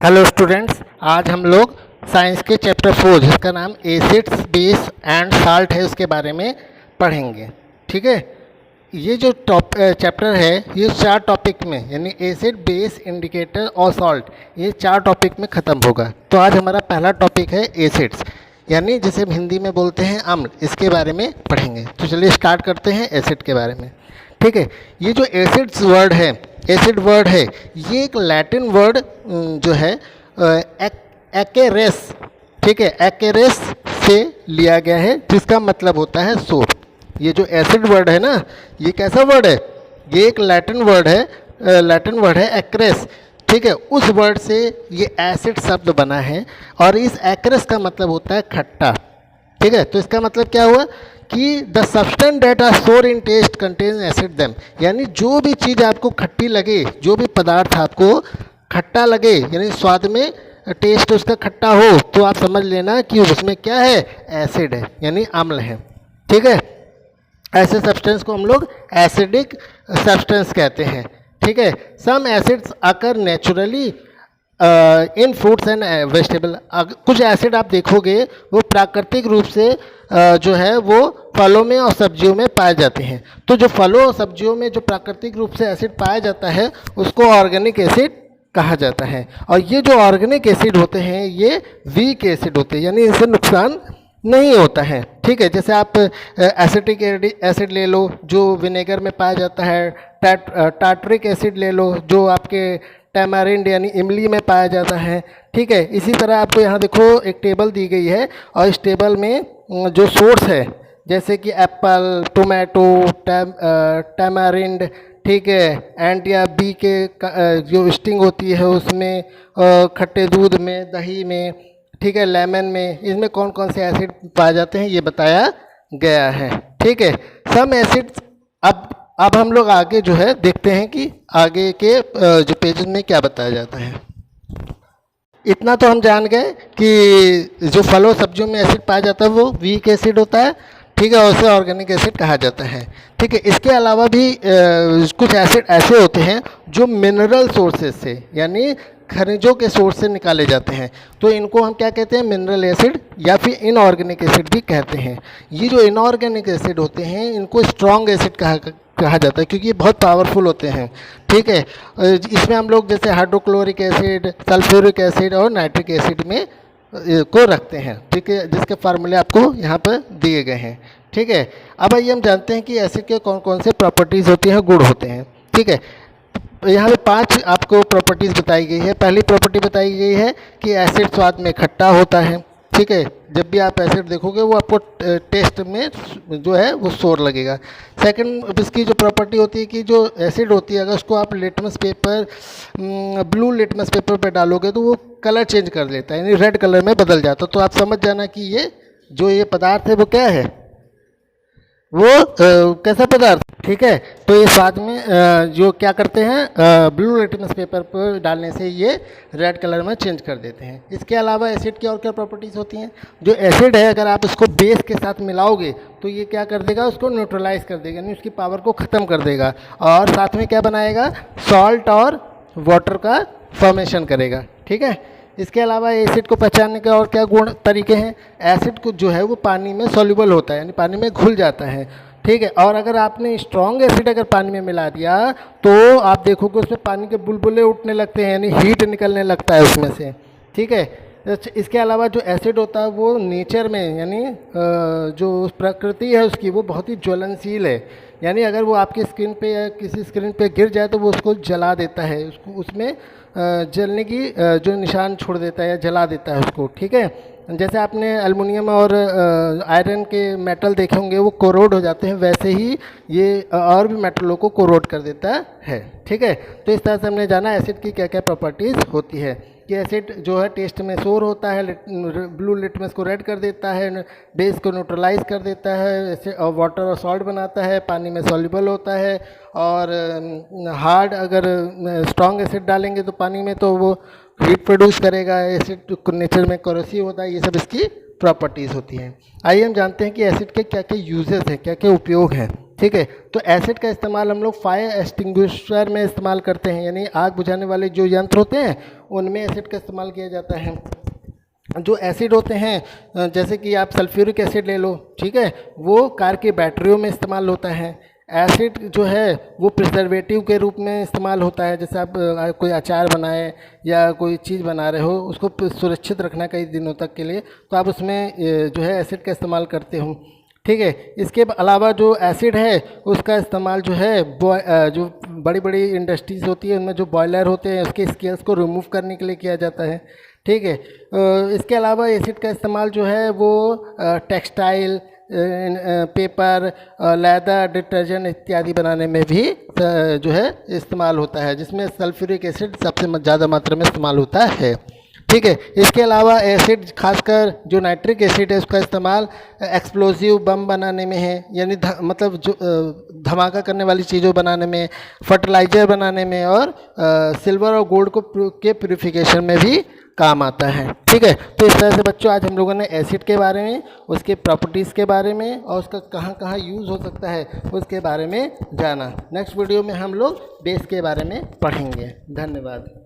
Hello students, आज हम लोग साइंस के चैप्टर 4 जिसका नाम एसिड्स बेस एंड साल्ट है उसके बारे में पढ़ेंगे। ठीक है, ये जो चैप्टर है ये 4 टॉपिक में यानी एसिड बेस इंडिकेटर और सॉल्ट, ये 4 टॉपिक में ख़त्म होगा। तो आज हमारा पहला टॉपिक है एसिड्स, यानी जिसे हम हिंदी में बोलते हैं अम्ल, इसके बारे में पढ़ेंगे। तो चलिए स्टार्ट करते हैं एसिड के बारे में। ठीक है, ये जो एसिड्स वर्ड है, एसिड वर्ड है, ये एक लैटिन वर्ड जो है एक्रेस, ठीक है, एक्रेस से लिया गया है, जिसका मतलब होता है सोर। ये जो एसिड वर्ड है ना, ये कैसा वर्ड है? ये एक लैटिन वर्ड है एक्रेस। ठीक है, उस वर्ड से ये एसिड शब्द बना है और इस एक्रेस का मतलब होता है खट्टा। ठीक है, तो इसका मतलब क्या हुआ कि द सब्सटेंस डेट आर सोर इन टेस्ट कंटेन एसिड देम, यानी जो भी चीज़ आपको खट्टी लगे, जो भी पदार्थ आपको खट्टा लगे, यानी स्वाद में टेस्ट उसका खट्टा हो, तो आप समझ लेना कि उसमें क्या है? एसिड है, यानी अम्ल है। ठीक है, ऐसे सब्सटेंस को हम लोग एसिडिक सब्सटेंस कहते हैं। ठीक है, some acids occur naturally in fruits and vegetable. कुछ एसिड आप देखोगे वो प्राकृतिक रूप से जो है वो फलों में और सब्जियों में पाए जाते हैं। तो जो फलों और सब्जियों में जो प्राकृतिक रूप से एसिड पाया जाता है उसको ऑर्गेनिक एसिड कहा जाता है। और ये जो ऑर्गेनिक एसिड होते हैं ये वीक एसिड होते हैं, यानी इनसे नुकसान नहीं होता है। ठीक है, जैसे आप एसिटिक एसिड ले लो जो विनेगर में पाया जाता है, टार्टरिक एसिड ले लो जो आपके टैमारिंड यानी इमली में पाया जाता है। ठीक है, इसी तरह आपको यहाँ देखो एक टेबल दी गई है और इस टेबल में जो सोर्स है जैसे कि एप्पल, टोमेटो, टैमारिंड, ठीक है, एंड या बी के जो स्टिंग होती है उसमें, खट्टे दूध में, दही में, ठीक है, लेमन में, इसमें कौन कौन से एसिड पाए जाते हैं ये बताया गया है। ठीक है, सम एसिड्स अब हम लोग आगे जो है देखते हैं कि आगे के जो पेजेस में क्या बताया जाता है। इतना तो हम जान गए कि जो फलों सब्जियों में एसिड पाया जाता है वो वीक एसिड होता है। ठीक है, और उसे ऑर्गेनिक एसिड कहा जाता है। ठीक है, इसके अलावा भी कुछ एसिड ऐसे होते हैं जो मिनरल सोर्सेज से यानी खनिजों के सोर्स से निकाले जाते हैं, तो इनको हम क्या कहते हैं? मिनरल एसिड या फिर इनऑर्गेनिक एसिड भी कहते हैं। ये जो इनऑर्गेनिक एसिड होते हैं इनको स्ट्रॉन्ग एसिड कहा जाता है क्योंकि ये बहुत पावरफुल होते हैं। ठीक है, इसमें हम लोग जैसे हाइड्रोक्लोरिक एसिड, सल्फ्यूरिक एसिड और नाइट्रिक एसिड में को रखते हैं। ठीक है, जिसके फार्मूले आपको यहाँ पर दिए गए हैं। ठीक है, अब आइए हम जानते हैं कि एसिड के कौन कौन से प्रॉपर्टीज़ होती हैं, गुण होते हैं। ठीक है, यहाँ पे 5 आपको प्रॉपर्टीज़ बताई गई है। पहली प्रॉपर्टी बताई गई है कि एसिड स्वाद में खट्टा होता है। ठीक है, जब भी आप एसिड देखोगे वो आपको टेस्ट में जो है वो सोर लगेगा। सेकंड, इसकी जो प्रॉपर्टी होती है कि जो एसिड होती है अगर उसको आप litmus paper, blue litmus paper पे डालोगे तो वो कलर चेंज कर लेता है, यानी रेड कलर में बदल जाता है। तो आप समझ जाना कि ये पदार्थ है वो क्या है, वो कैसा पदार्थ। ठीक है, तो ये स्वाद में जो क्या करते हैं, ब्लू लिटमस पेपर पर डालने से ये रेड कलर में चेंज कर देते हैं। इसके अलावा एसिड की और क्या प्रॉपर्टीज़ होती हैं? जो एसिड है अगर आप उसको बेस के साथ मिलाओगे तो ये क्या कर देगा? उसको न्यूट्रलाइज कर देगा, यानी उसकी पावर को ख़त्म कर देगा और साथ में क्या बनाएगा? सॉल्ट और वाटर का फॉर्मेशन करेगा। ठीक है, इसके अलावा एसिड को पहचानने के और क्या गुण तरीके हैं? एसिड को जो है वो पानी में सॉल्युबल होता है, यानी पानी में घुल जाता है। ठीक है, और अगर आपने स्ट्रॉन्ग एसिड अगर पानी में मिला दिया तो आप देखोगे उसमें पानी के बुलबुले उठने लगते हैं, यानी हीट निकलने लगता है उसमें से। ठीक है, इसके अलावा जो एसिड होता है वो नेचर में यानी जो प्रकृति है उसकी वो बहुत ही ज्वलनशील है, यानी अगर वो आपकी स्किन पे या किसी स्क्रीन पे गिर जाए तो वो उसको जला देता है, उसको उसमें जलने की जो निशान छोड़ देता है या जला देता है उसको। ठीक है, जैसे आपने एल्युमिनियम और आयरन के मेटल देखे होंगे वो कोरोड हो जाते हैं, वैसे ही ये और भी मेटलों को कोरोड कर देता है। ठीक है, तो इस तरह से हमने जाना एसिड की क्या क्या प्रॉपर्टीज़ होती है कि एसिड जो है टेस्ट में सोर होता है, ब्लू लिटमस को रेड कर देता है, बेस को न्यूट्रलाइज कर देता है, और वाटर और सॉल्ट बनाता है, पानी में सॉल्युबल होता है, और हार्ड अगर स्ट्रॉन्ग एसिड डालेंगे तो पानी में तो वो हीट प्रोड्यूस करेगा, एसिड नेचर में कोरोसिव होता है। ये सब इसकी प्रॉपर्टीज़ होती हैं। आइए हम जानते हैं कि एसिड के क्या क्या यूजेस हैं, क्या क्या उपयोग हैं। ठीक है। तो एसिड का इस्तेमाल हम लोग फायर एक्सटिंग्विशर में इस्तेमाल करते हैं, यानी आग बुझाने वाले जो यंत्र होते हैं उनमें एसिड का इस्तेमाल किया जाता है। जो एसिड होते हैं जैसे कि आप सल्फ्यूरिक एसिड ले लो, ठीक है, वो कार की बैटरियों में इस्तेमाल होता है। एसिड जो है वो प्रिजर्वेटिव के रूप में इस्तेमाल होता है, जैसे आप कोई अचार बनाए या कोई चीज़ बना रहे हो, उसको सुरक्षित रखना कई दिनों तक के लिए, तो आप उसमें जो है एसिड का इस्तेमाल करते हो, ठीक है। इसके अलावा जो एसिड है उसका इस्तेमाल जो है जो बड़ी बड़ी इंडस्ट्रीज़ होती है उनमें जो बॉयलर होते हैं उसके स्केल्स को रिमूव करने के लिए किया जाता है, ठीक है। इसके अलावा एसिड का इस्तेमाल जो है वो टेक्सटाइल, पेपर, लेदर, डिटर्जेंट इत्यादि बनाने में भी जो है इस्तेमाल होता है, जिसमें सल्फ्यूरिक एसिड सबसे ज़्यादा मात्रा में इस्तेमाल होता है, ठीक है। इसके अलावा एसिड खासकर जो नाइट्रिक एसिड है उसका इस्तेमाल एक्सप्लोजिव बम बनाने में है, यानी मतलब जो धमाका करने वाली चीज़ों बनाने में, फर्टिलाइज़र बनाने में और सिल्वर और गोल्ड के प्यूरिफिकेशन में भी काम आता है, ठीक है। तो इस तरह से बच्चों आज हम लोगों ने एसिड के बारे में, उसके प्रॉपर्टीज़ के बारे में और उसका कहाँ कहाँ यूज़ हो सकता है उसके बारे में जाना। नेक्स्ट वीडियो में हम लोग बेस के बारे में पढ़ेंगे। धन्यवाद।